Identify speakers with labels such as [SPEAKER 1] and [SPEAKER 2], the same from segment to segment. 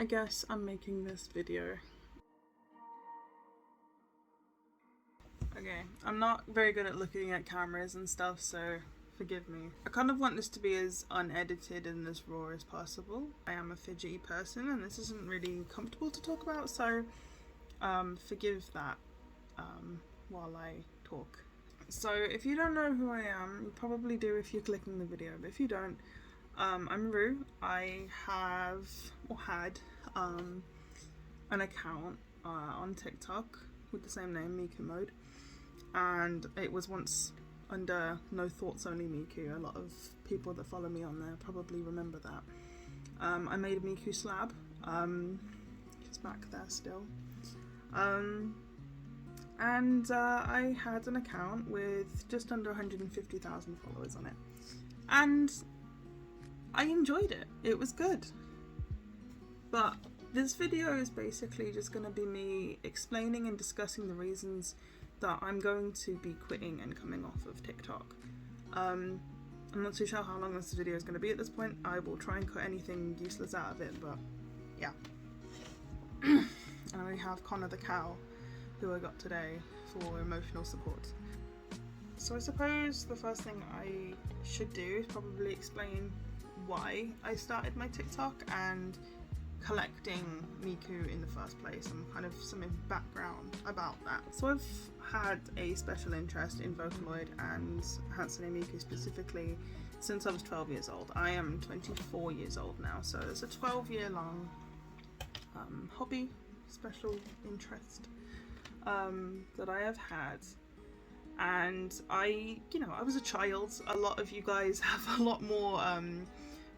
[SPEAKER 1] I guess I'm making this video. Okay, I'm not very good at looking at cameras and stuff, so forgive me. I kind of want this to be as unedited and as raw as possible. I am a fidgety person and this isn't really comfortable to talk about, so forgive that while I talk. So if you don't know who I am, you probably do if you're clicking the video, but if you don't, I'm Rue. I have, or had, an account on TikTok with the same name, Miku Mode, and it was once under No Thoughts Only Miku. A lot of people that follow me on there probably remember that. I made a Miku slab, it's back there still, and I had an account with just under 150,000 followers on it, and I enjoyed it. It was good. But this video is basically just going to be me explaining and discussing the reasons that I'm going to be quitting and coming off of TikTok. I'm not too sure how long this video is going to be at this point. I will try and cut anything useless out of it, but yeah. And we have Connor the cow, who I got today for emotional support. So I suppose the first thing I should do is probably explain why I started my TikTok and collecting Miku in the first place, and kind of some background about that. So I've had a special interest in Vocaloid and Hatsune Miku specifically since I was 12 years old. I am 24 years old now, so it's a 12-year long hobby, special interest that I have had. And I was a child. A lot of you guys have a lot more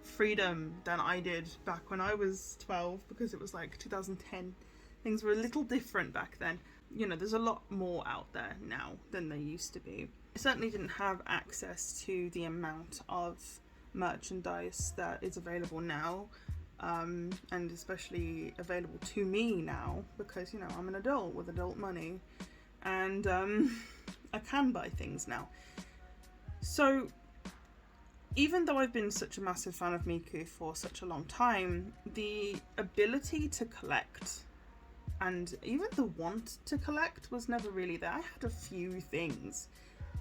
[SPEAKER 1] freedom than I did back when I was 12, because it was like 2010. Things were a little different back then. You know, there's a lot more out there now than there used to be. I certainly didn't have access to the amount of merchandise that is available now, and especially available to me now, because, you know, I'm an adult with adult money, and I can buy things now. So even though I've been such a massive fan of Miku for such a long time, the ability to collect and even the want to collect was never really there. I had a few things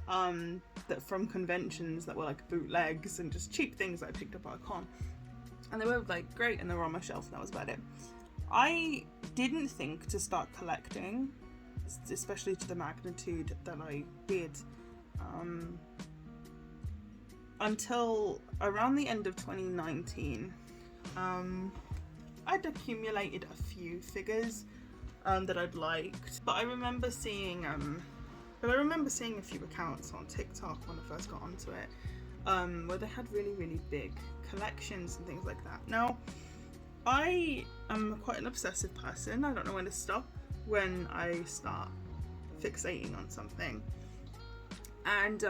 [SPEAKER 1] that from conventions that were like bootlegs and just cheap things that I picked up at a con, and they were like great and they were on my shelf, and that was about it. I didn't think to start collecting, especially to the magnitude that I did, until around the end of 2019. I'd accumulated a few figures that I'd liked, but I remember seeing a few accounts on TikTok when I first got onto it, where they had really big collections and things like that. Now, I am quite an obsessive person. I don't know when to stop when I start fixating on something, and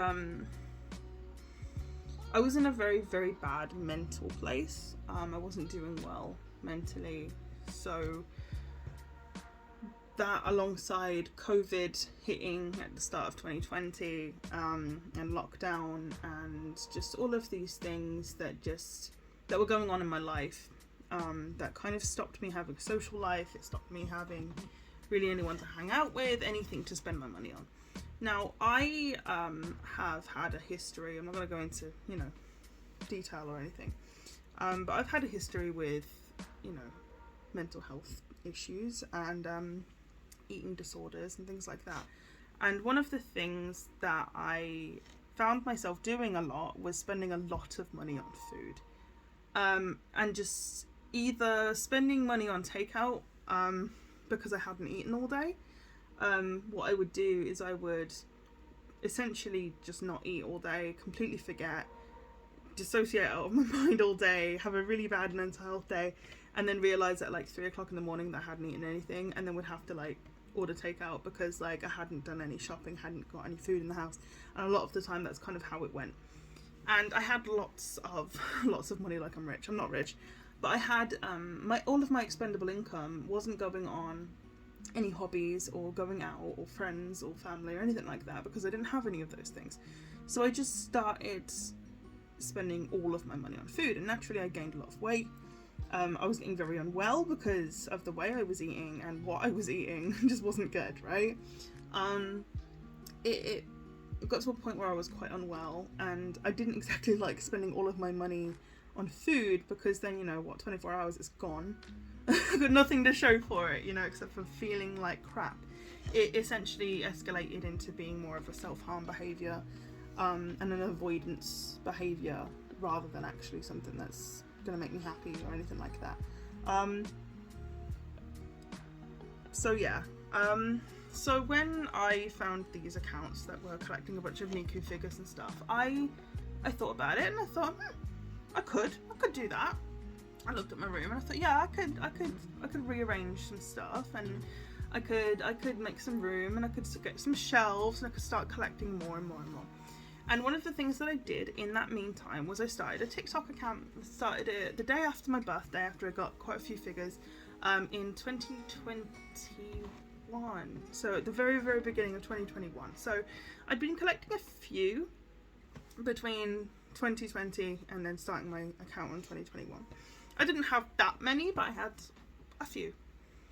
[SPEAKER 1] I was in a very bad mental place. I wasn't doing well mentally, so that, alongside COVID hitting at the start of 2020, and lockdown, and just all of these things that were going on in my life, that kind of stopped me having a social life. It stopped me having really anyone to hang out with, anything to spend my money on. Now, I have had a history. I'm not going to go into, detail or anything, but I've had a history with, mental health issues and eating disorders and things like that. And one of the things that I found myself doing a lot was spending a lot of money on food, and just either spending money on takeout, because I hadn't eaten all day. What I would do is I would essentially just not eat all day, completely forget, dissociate out of my mind all day, have a really bad mental health day, and then realise at like 3 o'clock in the morning that I hadn't eaten anything, and then would have to like order takeout because like I hadn't done any shopping, hadn't got any food in the house. And a lot of the time that's kind of how it went. And I had lots of money. Like, I'm rich. I'm not rich, but I had all of my expendable income wasn't going on any hobbies or going out or friends or family or anything like that, because I didn't have any of those things. So I just started spending all of my money on food, and naturally I gained a lot of weight, I was getting very unwell because of the way I was eating, and what I was eating just wasn't good, right? It got to a point where I was quite unwell, and I didn't exactly like spending all of my money on food, because then, you know what, 24 hours is gone. I've got nothing to show for it, you know, except for feeling like crap. It essentially escalated into being more of a self-harm behaviour, and an avoidance behaviour, rather than actually something that's going to make me happy or anything like that. So yeah, so when I found these accounts that were collecting a bunch of Miku figures and stuff, I thought about it, and I thought, I could do that. I looked at my room and I thought, yeah, I could rearrange some stuff, and I could make some room, and I could get some shelves, and I could start collecting more and more and more. And one of the things that I did in that meantime was I started a TikTok account. I started it the day after my birthday, after I got quite a few figures, in 2021. So at the very, very beginning of 2021. So I'd been collecting a few between 2020 and then starting my account in 2021. I didn't have that many, but I had a few.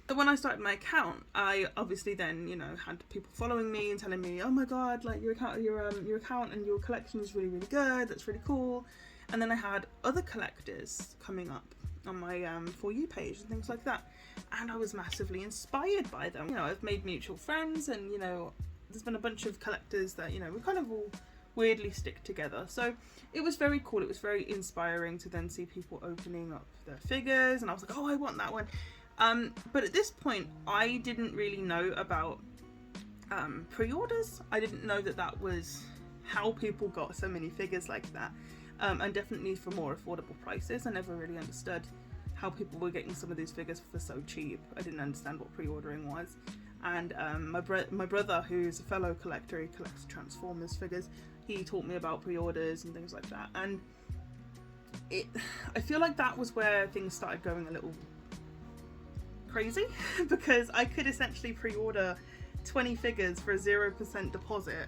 [SPEAKER 1] So when I started my account, I obviously then, you know, had people following me and telling me, oh my god, like your account and your collection is really, really good, that's really cool. And then I had other collectors coming up on my For You page and things like that, and I was massively inspired by them. You know, I've made mutual friends, and, you know, there's been a bunch of collectors that, you know, we kind of all weirdly stick together. So it was very cool. It was very inspiring to then see people opening up their figures, and I was like, oh, I want that one. But at this point, I didn't really know about pre-orders. I didn't know that that was how people got so many figures like that, and definitely for more affordable prices. I never really understood how people were getting some of these figures for so cheap. I didn't understand what pre-ordering was. And my brother, who's a fellow collector, he collects Transformers figures, he taught me about pre-orders and things like that. And I feel like that was where things started going a little crazy, because I could essentially pre-order 20 figures for a 0% deposit,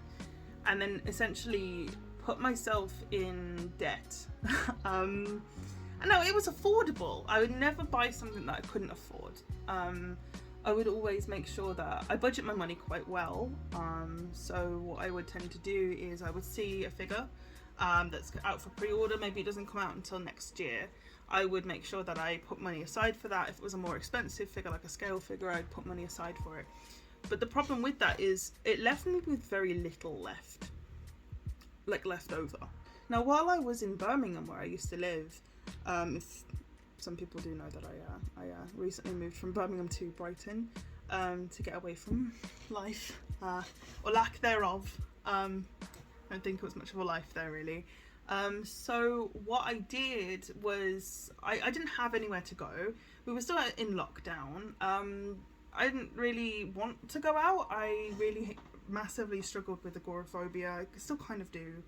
[SPEAKER 1] and then essentially put myself in debt. And no, it was affordable. I would never buy something that I couldn't afford. I would always make sure that I budget my money quite well. So what I would tend to do is I would see a figure that's out for pre-order. Maybe it doesn't come out until next year. I would make sure that I put money aside for that. If it was a more expensive figure, like a scale figure, I'd put money aside for it. But the problem with that is it left me with very little left, like left over. Now, while I was in Birmingham, where I used to live, if some people do know that I recently moved from Birmingham to Brighton to get away from life, or lack thereof. I don't think it was much of a life there, really. So what I did was I didn't have anywhere to go. We were still in lockdown. I didn't really want to go out. I really massively struggled with agoraphobia. I still kind of do.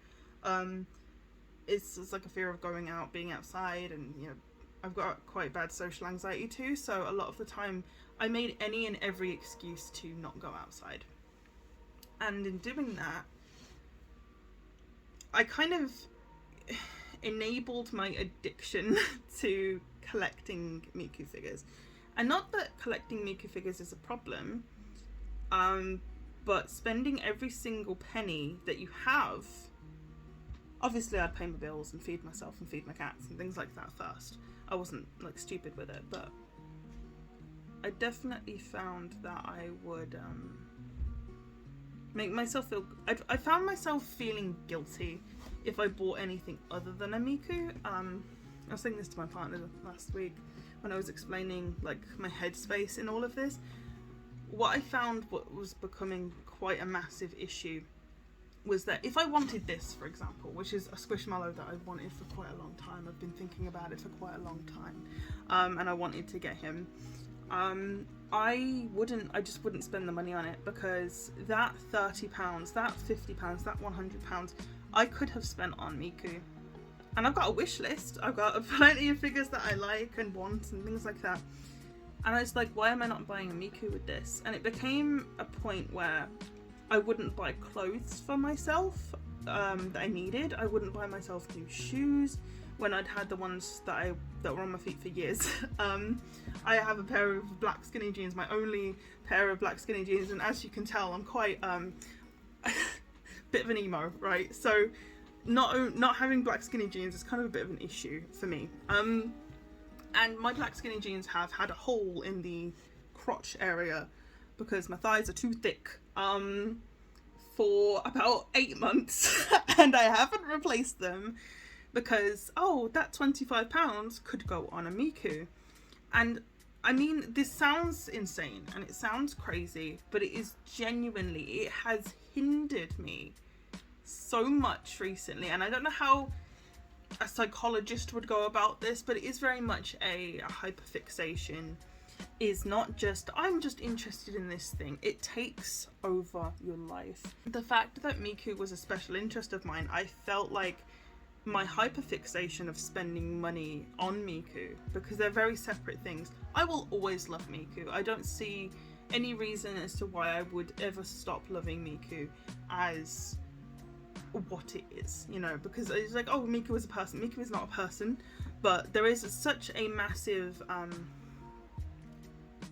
[SPEAKER 1] It's like a fear of going out, being outside, and, you know, I've got quite bad social anxiety too, so a lot of the time I made any and every excuse to not go outside. And in doing that, I kind of enabled my addiction to collecting Miku figures. And not that collecting Miku figures is a problem, but spending every single penny that you have. Obviously I'd pay my bills and feed myself and feed my cats and things like that first. I wasn't like stupid with it, but I definitely found that I would make myself feel... I found myself feeling guilty if I bought anything other than a Miku. I was saying this to my partner last week when I was explaining like my headspace in all of this. What I found what was becoming quite a massive issue was that if I wanted this, for example, which is a Squishmallow that I've wanted for quite a long time, I've been thinking about it for quite a long time, and I wanted to get him, I just wouldn't spend the money on it, because that £30, that £50, that £100, I could have spent on Miku. And I've got a wish list, I've got plenty of figures that I like and want and things like that. And I was like, why am I not buying a Miku with this? And it became a point where I wouldn't buy clothes for myself that I needed. I wouldn't buy myself new shoes when I'd had the ones that were on my feet for years. I have a pair of black skinny jeans, my only pair of black skinny jeans, and as you can tell, I'm quite bit of an emo, right? So not having black skinny jeans is kind of a bit of an issue for me. And my black skinny jeans have had a hole in the crotch area because my thighs are too thick for about 8 months, and I haven't replaced them because, oh, that £25 could go on a Miku. And I mean, this sounds insane and it sounds crazy, but it is genuinely, it has hindered me so much recently. And I don't know how a psychologist would go about this, but it is very much a hyperfixation. Is not just, I'm just interested in this thing. It takes over your life. The fact that Miku was a special interest of mine, I felt like my hyperfixation of spending money on Miku, because they're very separate things. I will always love Miku. I don't see any reason as to why I would ever stop loving Miku as what it is, you know, because it's like, oh, Miku is a person. Miku is not a person, but there is such a massive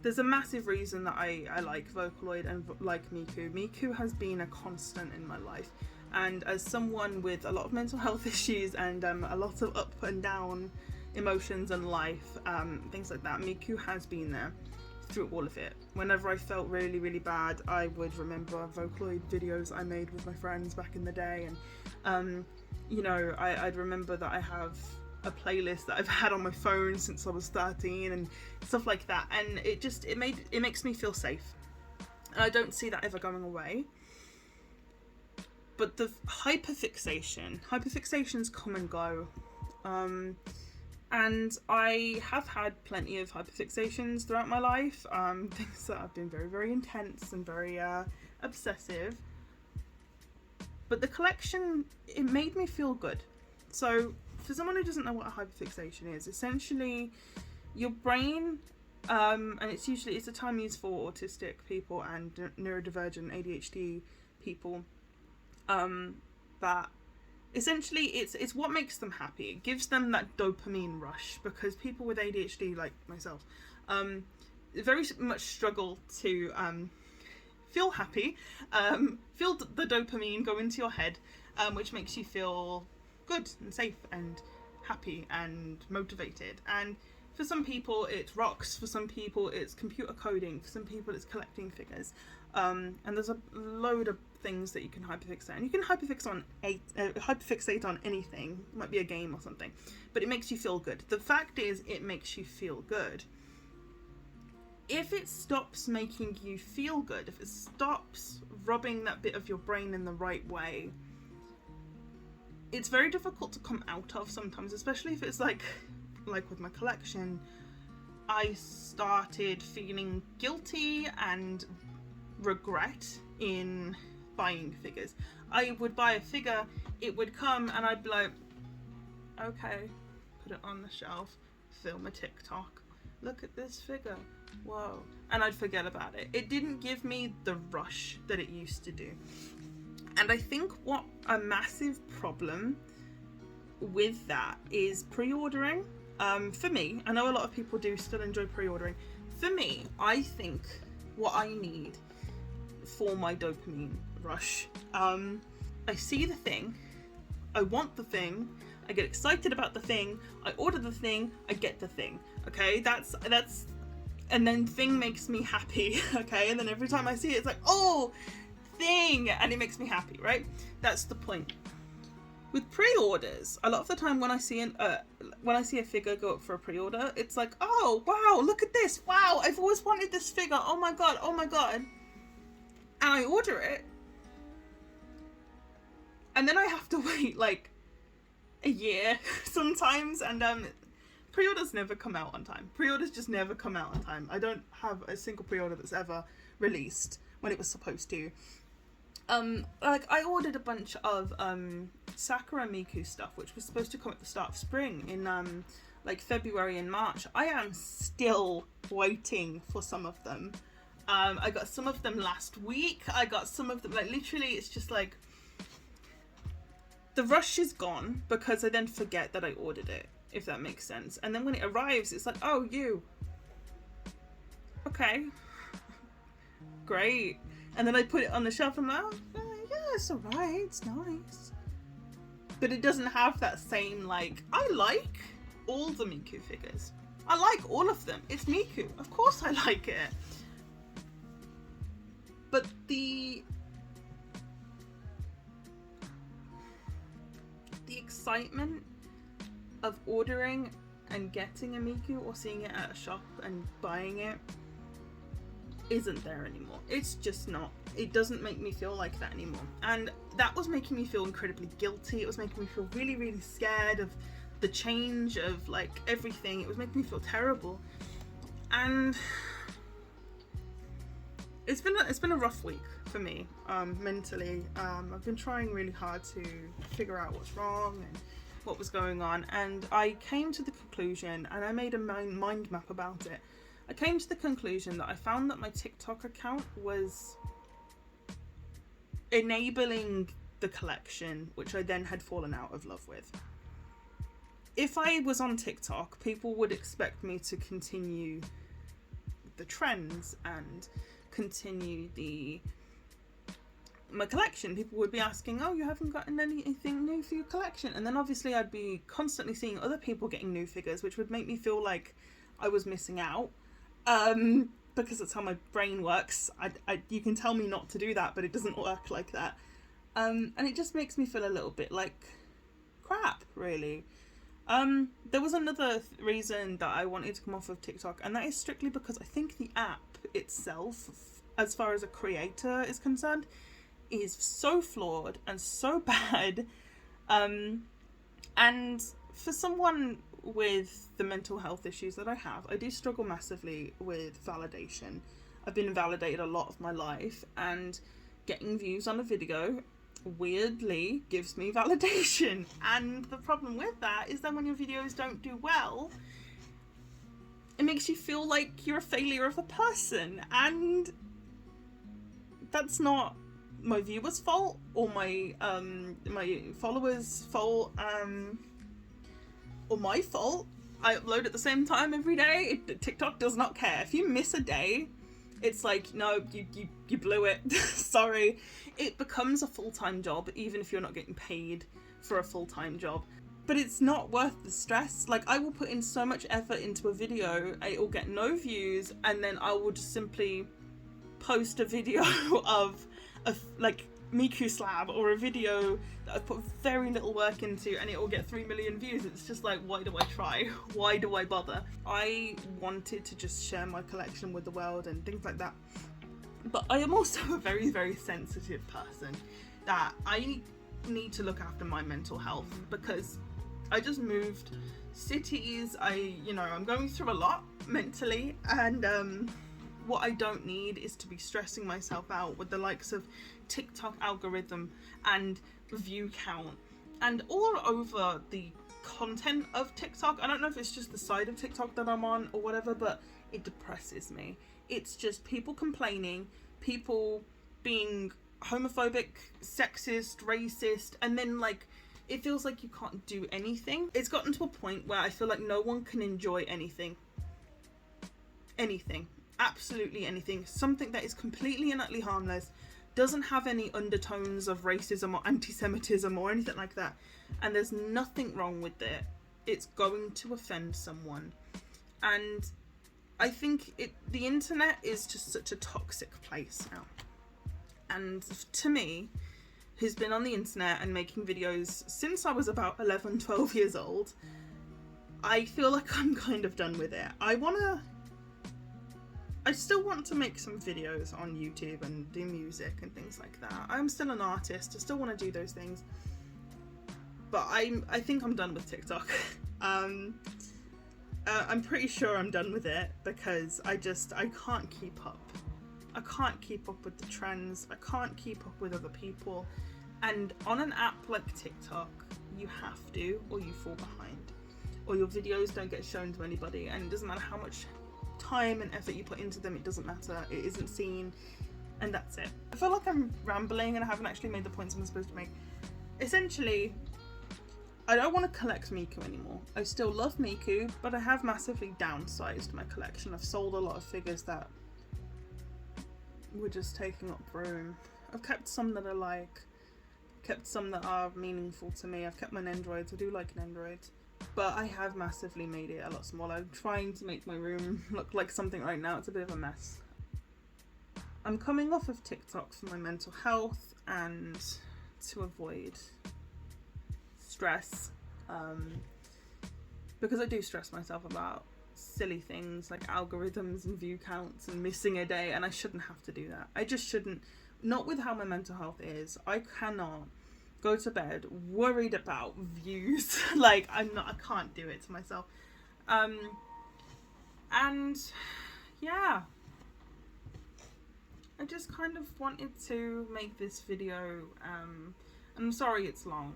[SPEAKER 1] there's a massive reason that I like Vocaloid and like Miku. Miku has been a constant in my life, and as someone with a lot of mental health issues and a lot of up and down emotions and life, things like that, Miku has been there through all of it. Whenever I felt really, really bad, I would remember Vocaloid videos I made with my friends back in the day, and you know, I'd remember that I have a playlist that I've had on my phone since I was 13 and stuff like that, and it makes me feel safe, and I don't see that ever going away. But the hyperfixations come and go, and I have had plenty of hyperfixations throughout my life, things that have been very, very intense and very obsessive, but the collection, it made me feel good. So for someone who doesn't know what a hyperfixation is, essentially your brain, and it's a term used for autistic people and neurodivergent ADHD people, that essentially it's what makes them happy. It gives them that dopamine rush, because people with ADHD, like myself, very much struggle to feel happy, feel the dopamine go into your head, which makes you feel good and safe and happy and motivated. And for some people it's rocks, for some people it's computer coding, for some people it's collecting figures, and there's a load of things that you can hyperfixate, and you can hyperfixate on anything. It might be a game or something, but it makes you feel good. The fact is, it makes you feel good. If it stops making you feel good, if it stops rubbing that bit of your brain in the right way, it's very difficult to come out of sometimes, especially if it's like with my collection. I started feeling guilty and regret in buying figures. I would buy a figure, it would come, and I'd be like, okay, put it on the shelf, film a TikTok, look at this figure, whoa, and I'd forget about it. It didn't give me the rush that it used to do. And I think what a massive problem with that is pre-ordering. For me, I know a lot of people do still enjoy pre-ordering. For me, I think what I need for my dopamine rush, I see the thing, I want the thing, I get excited about the thing, I order the thing, I get the thing. Okay, that's and then thing makes me happy. Okay, and then every time I see it, it's like, oh, thing, and it makes me happy, right? That's the point. With pre-orders, a lot of the time when I see a figure go up for a pre-order, it's like, oh wow, look at this, wow, I've always wanted this figure, oh my god, and I order it, and then I have to wait like a year sometimes, and pre-orders never come out on time. Pre-orders just never come out on time. I don't have a single pre-order that's ever released when it was supposed to. Like I ordered a bunch of Sakura Miku stuff, which was supposed to come at the start of spring in like February and March. I am still waiting for some of them. I got some of them last week. I got some of them, like literally it's just like the rush is gone because I then forget that I ordered it, if that makes sense. And then when it arrives, it's like, oh, you. Okay. Great. And then I put it on the shelf and I'm like, oh, yeah, it's alright, it's nice. But it doesn't have that same, like, I like all the Miku figures. I like all of them. It's Miku. Of course I like it. But the excitement of ordering and getting a Miku or seeing it at a shop and buying it isn't there anymore. It's just not. It doesn't make me feel like that anymore. And that was making me feel incredibly guilty. It was making me feel really, really scared of the change of like everything. It was making me feel terrible. And it's been a rough week for me, mentally. I've been trying really hard to figure out what's wrong and what was going on, and I came to the conclusion, and I made a mind map about it. I came to the conclusion that I found that my TikTok account was enabling the collection, which I then had fallen out of love with. If I was on TikTok, people would expect me to continue the trends and continue my collection. People would be asking, oh, you haven't gotten anything new for your collection? And then obviously I'd be constantly seeing other people getting new figures, which would make me feel like I was missing out, because that's how my brain works. You can tell me not to do that, but it doesn't work like that. And it just makes me feel a little bit like crap, really. There was another reason that I wanted to come off of TikTok, and that is strictly because I think the app itself, as far as a creator is concerned, is so flawed and so bad. And for someone with the mental health issues that I have, I do struggle massively with validation. I've been validated a lot of my life, and getting views on a video weirdly gives me validation. And the problem with that is that when your videos don't do well, it makes you feel like you're a failure of a person, and that's not my viewers' fault or my followers' fault, or my fault. I upload at the same time every day. TikTok does not care. If you miss a day, it's like, no, you blew it. Sorry. It becomes a full-time job, even if you're not getting paid for a full-time job. But it's not worth the stress. Like, I will put in so much effort into a video, it will get no views, and then I will just simply post a video of like Miku slab, or a video that I've put very little work into, and it will get 3 million views. It's just like, why do I try? Why do I bother? I wanted to just share my collection with the world and things like that. But I am also a very, very sensitive person, that I need to look after my mental health, because I just moved cities. I'm going through a lot mentally, and what I don't need is to be stressing myself out with the likes of TikTok algorithm and view count and all over the content of TikTok. I don't know if it's just the side of TikTok that I'm on or whatever, but it depresses me. It's just people complaining, people being homophobic, sexist, racist, and then like it feels like you can't do anything. It's gotten to a point where I feel like no one can enjoy anything. Absolutely anything. Something that is completely and utterly harmless, doesn't have any undertones of racism or anti-Semitism or anything like that, and there's nothing wrong with it. It's going to offend someone. And I think the internet is just such a toxic place now. And to me, who's been on the internet and making videos since I was about 11, 12 years old, I feel like I'm kind of done with it. I still want to make some videos on YouTube and do music and things like that. I'm still an artist. I still want to do those things. But I think I'm done with TikTok. I'm pretty sure I'm done with it, because I can't keep up. I can't keep up with the trends. I can't keep up with other people. And on an app like TikTok, you have to, or you fall behind. Or your videos don't get shown to anybody, and it doesn't matter how much time and effort you put into them, it doesn't matter. It isn't seen, and that's it. I feel like I'm rambling and I haven't actually made the points I'm supposed to make. Essentially, I don't want to collect Miku anymore. I still love Miku, but I have massively downsized my collection. I've sold a lot of figures that were just taking up room. I've kept some that I like, kept some that are meaningful to me. I've kept my Nendroids. I do like Nendroids, but I have massively made it a lot smaller. I'm trying to make my room look like something right now. It's a bit of a mess. I'm coming off of TikTok for my mental health and to avoid stress, because I do stress myself about silly things like algorithms and view counts and missing a day, and I shouldn't have to do that. I just shouldn't. Not with how my mental health is. I cannot go to bed worried about views. Like, I can't do it to myself. And yeah, I just kind of wanted to make this video, and I'm sorry it's long,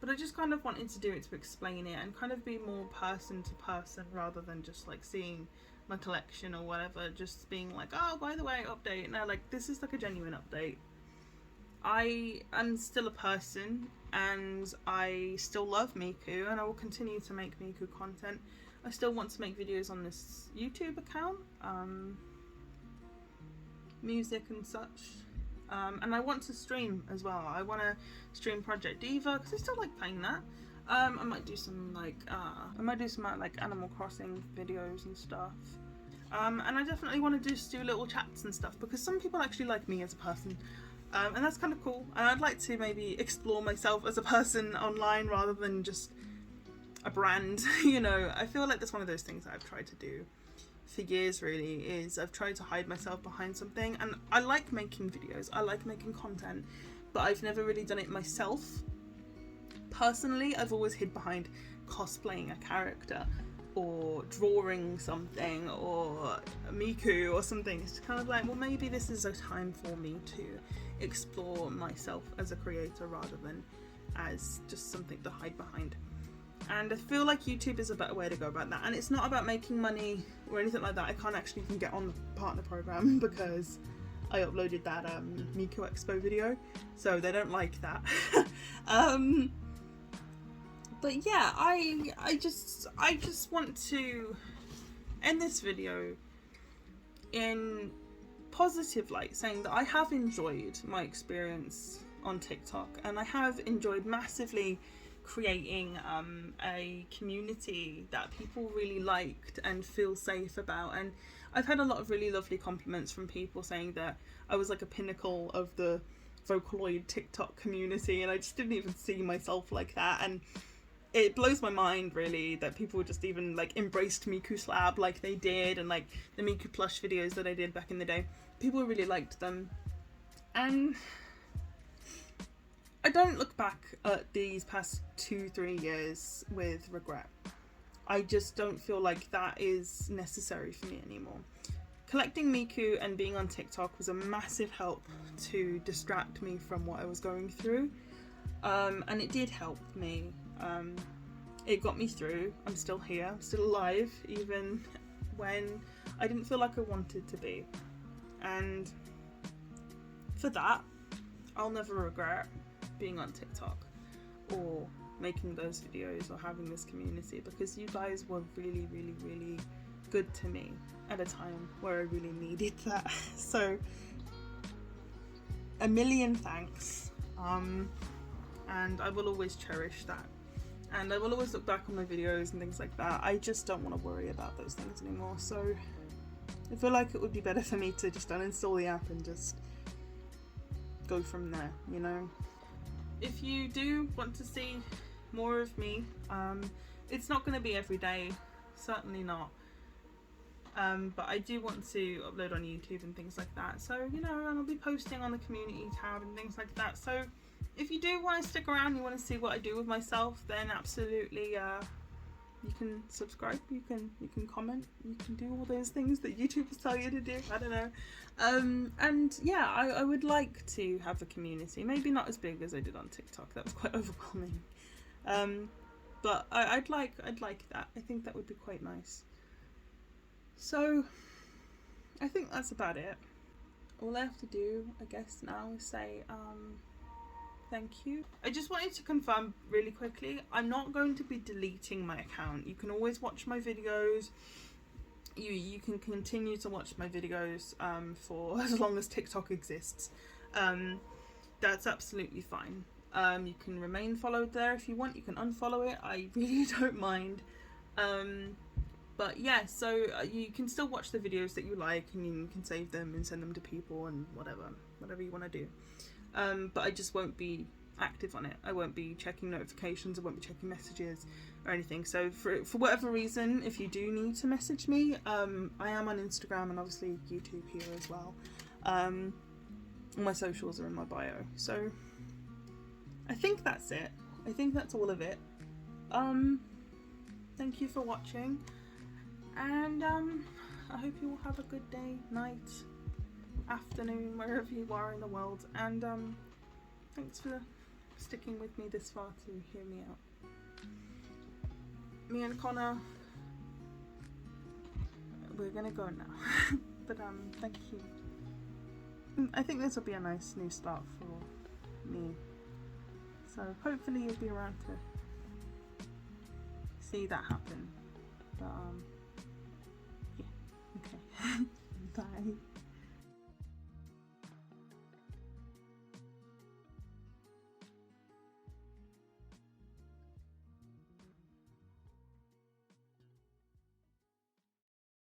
[SPEAKER 1] but I just kind of wanted to do it to explain it and kind of be more person to person rather than just like seeing my collection or whatever, just being like, oh, by the way, update. No, like, this is like a genuine update. I am still a person and I still love Miku, and I will continue to make Miku content. I still want to make videos on this YouTube account, music and such. And I want to stream as well. I want to stream Project Diva because I still like playing that. I might do some like Animal Crossing videos and stuff. And I definitely want to just do little chats and stuff because some people actually like me as a person. And that's kind of cool. And I'd like to maybe explore myself as a person online rather than just a brand. You know, I feel like that's one of those things that I've tried to do for years, really, is I've tried to hide myself behind something. And I like making videos, I like making content, but I've never really done it myself. Personally, I've always hid behind cosplaying a character or drawing something or Miku or something. It's kind of like, well, maybe this is a time for me to explore myself as a creator rather than as just something to hide behind. And I feel like YouTube is a better way to go about that. And it's not about making money or anything like that. I can't actually even get on the partner program because I uploaded that Miku Expo video, so they don't like that. But yeah, I just want to end this video in positive light, saying that I have enjoyed my experience on TikTok, and I have enjoyed massively creating a community that people really liked and feel safe about. And I've had a lot of really lovely compliments from people saying that I was like a pinnacle of the Vocaloid TikTok community, and I just didn't even see myself like that. And it blows my mind, really, that people just even like embraced Miku Slab like they did, and like the Miku plush videos that I did back in the day. People really liked them, and I don't look back at these past 2-3 years with regret. I just don't feel like that is necessary for me anymore. Collecting Miku and being on TikTok was a massive help to distract me from what I was going through, and it did help me. It got me through. I'm still here, I'm still alive, even when I didn't feel like I wanted to be. And for that, I'll never regret being on TikTok or making those videos or having this community, because you guys were really, really, really good to me at a time where I really needed that. So a million thanks, and I will always cherish that, and I will always look back on my videos and things like that. I just don't want to worry about those things anymore, so I feel like it would be better for me to just uninstall the app and just go from there, you know. If you do want to see more of me, it's not going to be every day, certainly not, but I do want to upload on YouTube and things like that, so, you know, and I'll be posting on the community tab and things like that. So if you do want to stick around, you want to see what I do with myself, then absolutely you can subscribe, you can comment, you can do all those things that YouTubers tell you to do, I don't know. And yeah, I would like to have a community, maybe not as big as I did on TikTok, that was quite overwhelming, but I'd like that. I think that would be quite nice. So I think that's about it. All I have to do, I guess, now is say Thank you. I just wanted to confirm really quickly, I'm not going to be deleting my account. You can always watch my videos. You can continue to watch my videos for as long as TikTok exists. That's absolutely fine. You can remain followed there if you want. You can unfollow it. I really don't mind. But yeah, so you can still watch the videos that you like, and you can save them and send them to people and whatever you want to do. But I just won't be active on it. I won't be checking notifications. I won't be checking messages or anything. So for whatever reason, if you do need to message me, I am on Instagram and obviously YouTube here as well. My socials are in my bio. So I think that's it. I think that's all of it. Thank you for watching, and I hope you all have a good day, night, afternoon, wherever you are in the world, and thanks for sticking with me this far to hear me out. Me and Connor, we're gonna go now. But thank you. I think this will be a nice new start for me, so hopefully you'll be around to see that happen. But